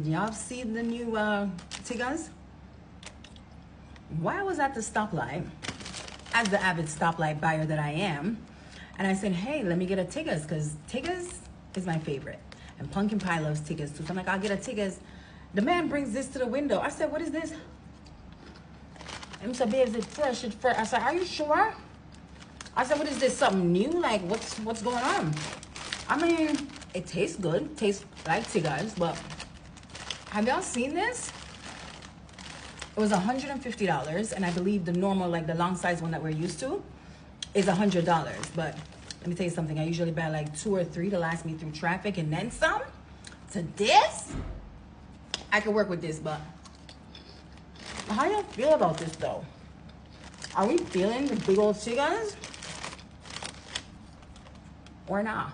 Y'all see the new Tigers? While I was at the stoplight, as the avid stoplight buyer that I am, and I said, hey, let me get a Tigers, because Tigers is my favorite. And Pumpkin Pie loves Tigers too. So I'm like, I'll get a Tigers. The man brings this to the window. I said, what is this? And he said, babe, is it fresh? It's fresh. I said, are you sure? I said, what is this? Something new? Like, what's going on? I mean, it tastes good. Tastes like Tigers, but have y'all seen this? It was $150, and I believe the normal, like the long size one that we're used to, is $100. But let me tell you something. I usually buy like 2 or 3 to last me through traffic and then some. To this, I could work with this, but how y'all feel about this though? Are we feeling the big old Tigers or not?